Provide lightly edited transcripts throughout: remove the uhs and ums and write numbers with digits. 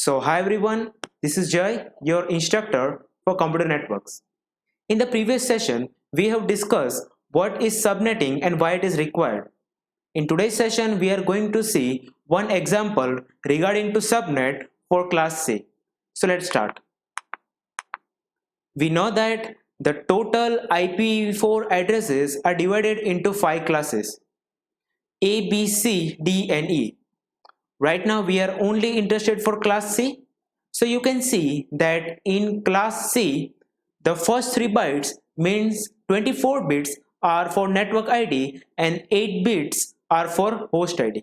So hi everyone, this is Jay, your instructor for computer networks. In the previous session, we have discussed what is subnetting and why it is required. In today's session, we are going to see one example regarding to subnet for class C. So let's start. We know that the total IPv4 addresses are divided into 5 classes A, B, C, D and E. Right now we are only interested for class C. So you can see that in class C, the first 3 bytes means 24 bits are for network ID and 8 bits are for host ID.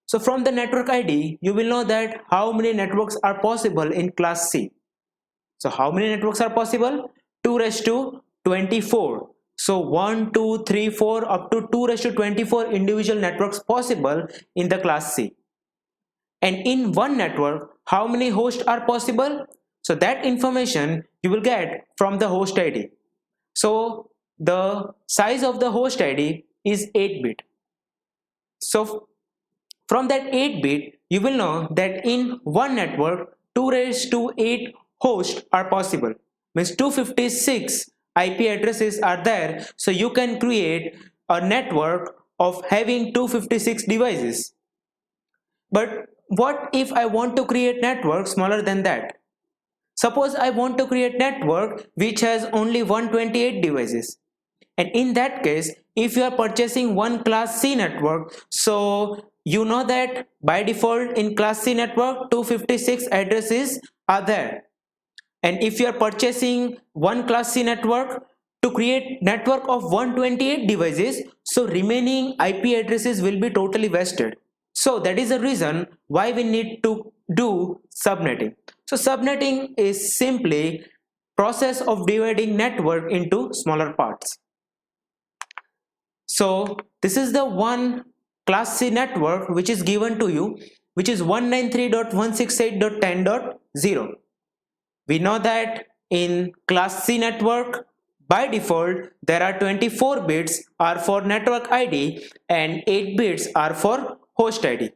So from the network ID, you will know that how many networks are possible in class C. So how many networks are possible? 2 raised to 24. So 1, 2, 3, 4 up to 2 raised to 24 individual networks possible in the class C. And in one network, how many hosts are possible? So that information you will get from the host ID. So the size of the host ID is 8-bit. So from that 8-bit, you will know that in one network, 2 raised to 8 hosts are possible. Means 256 IP addresses are there. So you can create a network of having 256 devices. But what if I want to create network smaller than that? Suppose I want to create network which has only 128 devices. And in that case, if you are purchasing one class C network, so you know that by default in class C network 256 addresses are there. And if you are purchasing one class C network to create network of 128 devices, so remaining IP addresses will be totally wasted. So that is the reason why we need to do subnetting. So subnetting is simply process of dividing network into smaller parts. So this is the one class C network which is given to you, which is 193.168.10.0. We know that in class C network, by default, there are 24 bits are for network ID and 8 bits are for host ID.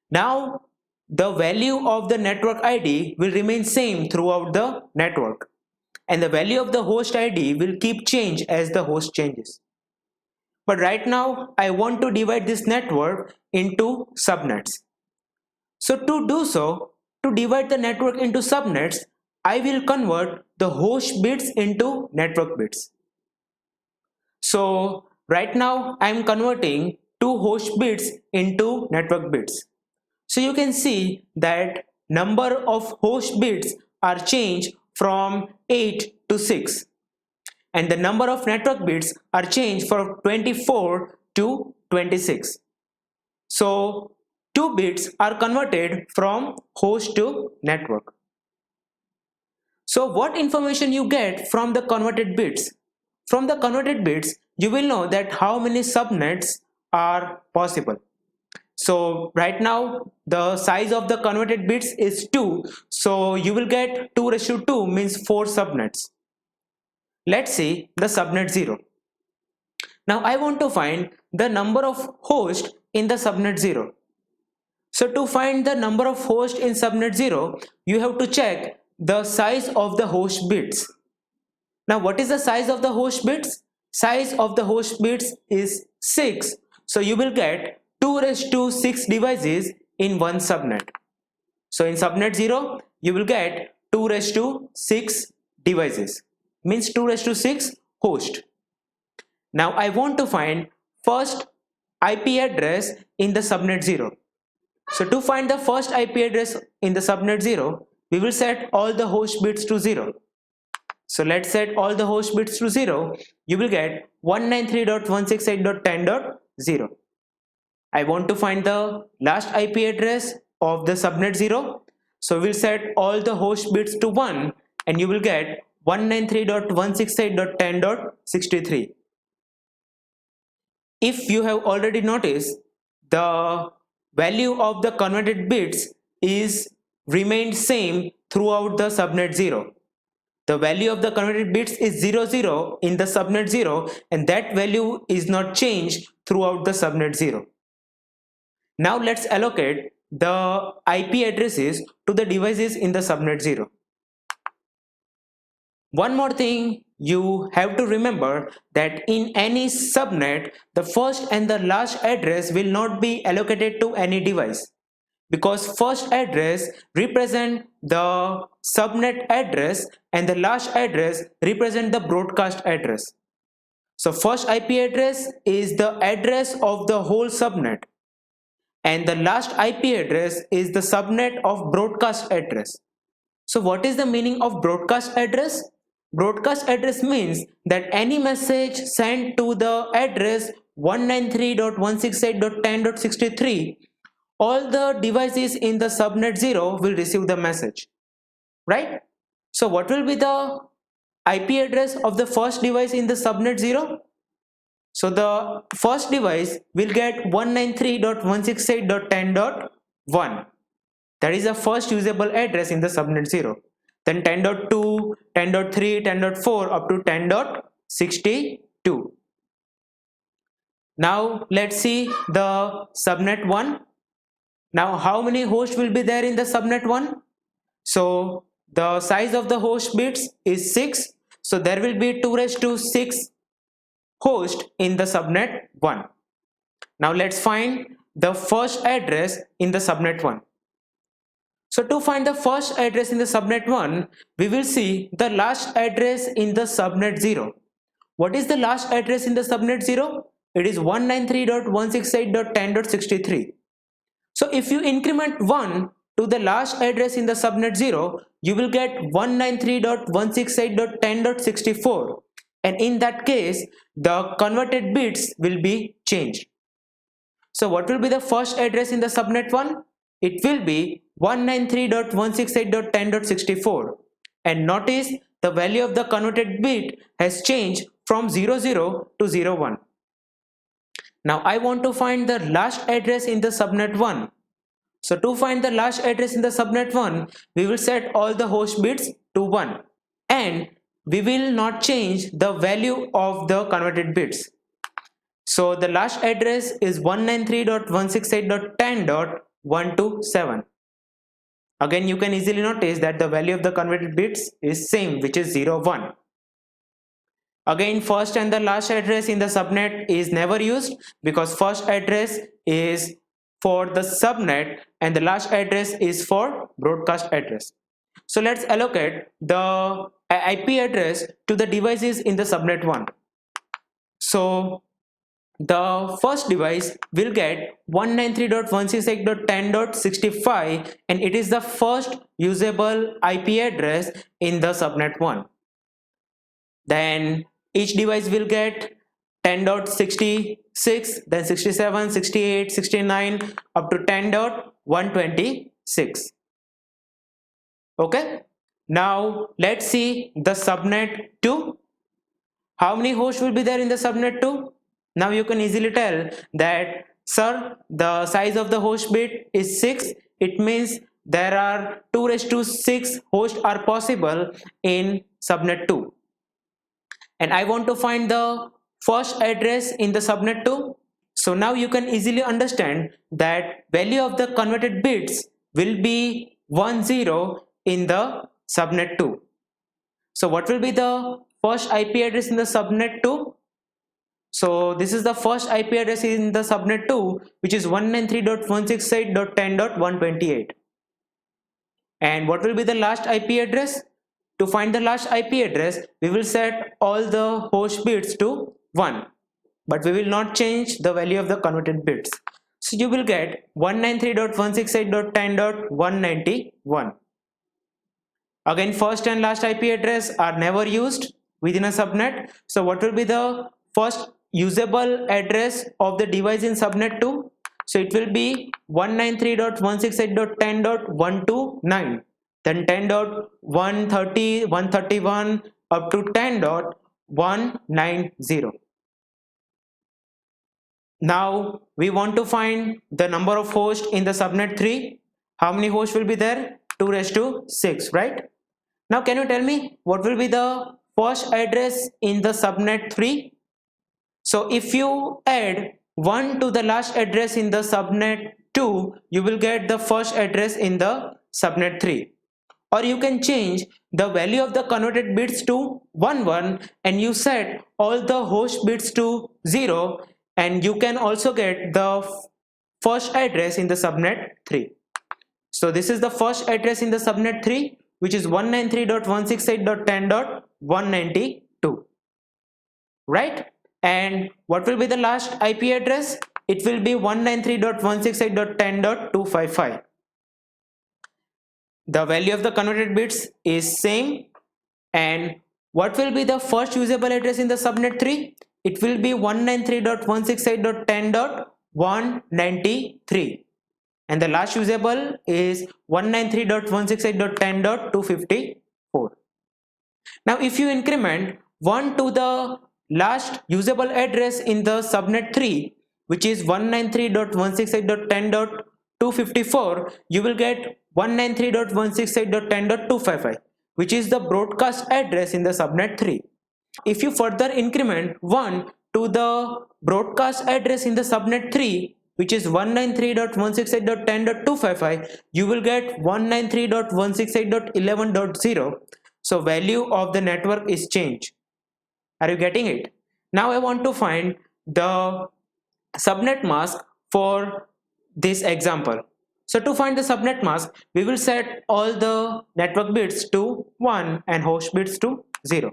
Now, the value of the network ID will remain same throughout the network, and the value of the host ID will keep change as the host changes. But right now, I want to divide this network into subnets. So to do so, to divide the network into subnets, I will convert the host bits into network bits. So right now I am converting 2 host bits into network bits. So you can see that number of host bits are changed from 8 to 6. And the number of network bits are changed from 24 to 26. So 2 bits are converted from host to network. So what information you get from the converted bits? From the converted bits, you will know that how many subnets are possible. So right now the size of the converted bits is 2. So you will get 2 raised to 2 means 4 subnets. Let's see the subnet 0. Now I want to find the number of hosts in the subnet 0. So to find the number of hosts in subnet 0, you have to check the size of the host bits. Now what is the size of the host bits? Size of the host bits is 6. So you will get 2 raised to 6 devices in one subnet. So in subnet 0, you will get 2 raised to 6 devices. Means 2 raised to 6 host. Now I want to find first IP address in the subnet 0. So to find the first IP address in the subnet 0, we will set all the host bits to 0. So let's set all the host bits to 0. You will get 193.168.10.0. I want to find the last IP address of the subnet 0. So we'll set all the host bits to 1 and you will get 193.168.10.63. If you have already noticed, the value of the converted bits is remained same throughout the subnet 0. The value of the converted bits is 00 in the subnet 0 and that value is not changed throughout the subnet 0. Now let's allocate the IP addresses to the devices in the subnet 0. One more thing you have to remember, that in any subnet, the first and the last address will not be allocated to any device, because first address represent the subnet address and the last address represent the broadcast address. So first IP address is the address of the whole subnet, and the last IP address is the subnet of broadcast address. So what is the meaning of broadcast address? Broadcast address means that any message sent to the address 193.168.10.63, all the devices in the subnet 0 will receive the message, right? So what will be the IP address of the first device in the subnet 0? So the first device will get 193.168.10.1. That is the first usable address in the subnet 0. Then 10.2, 10.3, 10.4 up to 10.62. Now let's see the subnet 1. Now how many hosts will be there in the subnet 1? So the size of the host bits is 6. So there will be 2 raised to 6 hosts in the subnet 1. Now let's find the first address in the subnet 1. So to find the first address in the subnet 1, we will see the last address in the subnet 0. What is the last address in the subnet 0? It is 193.168.10.63. So if you increment 1 to the last address in the subnet 0, you will get 193.168.10.64, and in that case the converted bits will be changed. So what will be the first address in the subnet 1? It will be 193.168.10.64, and notice the value of the converted bit has changed from 00 to 01. Now I want to find the last address in the subnet 1. So to find the last address in the subnet 1, we will set all the host bits to 1, and we will not change the value of the converted bits. So the last address is 193.168.10.127. Again, you can easily notice that the value of the converted bits is same, which is 01. Again, first and the last address in the subnet is never used, because first address is for the subnet and the last address is for broadcast address. So let's allocate the IP address to the devices in the subnet 1. So the first device will get 193.168.10.65, and it is the first usable IP address in the subnet 1. Then each device will get 10.66, then 67, 68, 69 up to 10.126. Okay, now let's see the subnet 2. How many hosts will be there in the subnet 2? Now you can easily tell that, sir, the size of the host bit is 6. It means there are 2 raised to 6 hosts are possible in subnet 2. And I want to find the first address in the subnet 2. So now you can easily understand that value of the converted bits will be 10 in the subnet 2. So what will be the first IP address in the subnet 2? So this is the first IP address in the subnet 2, which is 193.168.10.128. And what will be the last IP address? To find the last IP address, we will set all the host bits to 1, but we will not change the value of the converted bits. So you will get 193.168.10.191. Again, first and last IP address are never used within a subnet. So what will be the first usable address of the device in subnet 2? So it will be 193.168.10.129, then 10.130, 131 up to 10.190. Now we want to find the number of hosts in the subnet 3. How many hosts will be there? 2 raised to 6, right? Now can you tell me what will be the first address in the subnet 3? So if you add 1 to the last address in the subnet 2, you will get the first address in the subnet 3. Or you can change the value of the converted bits to 1 1 and you set all the host bits to 0, and you can also get the first address in the subnet 3. So this is the first address in the subnet 3, which is 193.168.10.192, right? And what will be the last IP address? It will be 193.168.10.255. The value of the converted bits is same. And what will be the first usable address in the subnet 3? It will be 193.168.10.193, and the last usable is 193.168.10.254. Now if you increment 1 to the last usable address in the subnet 3, which is 193.168.10.254, you will get 193.168.10.255, which is the broadcast address in the subnet 3. If you further increment 1 to the broadcast address in the subnet 3, which is 193.168.10.255, you will get 193.168.11.0. So value of the network is changed. Are you getting it? Now I want to find the subnet mask for this example. So to find the subnet mask, we will set all the network bits to 1 and host bits to 0,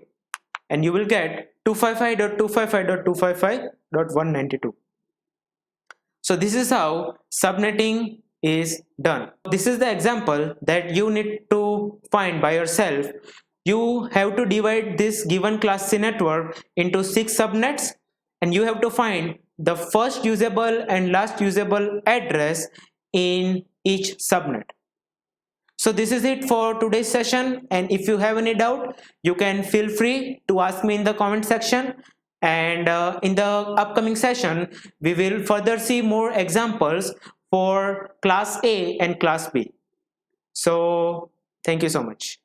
and you will get 255.255.255.192. So this is how subnetting is done. This is the example that you need to find by yourself. You have to divide this given class C network into 6 subnets, and you have to find the first usable and last usable address in each subnet. So this is it for today's session, and if you have any doubt, you can feel free to ask me in the comment section, and in the upcoming session we will further see more examples for class A and class B. So thank you so much.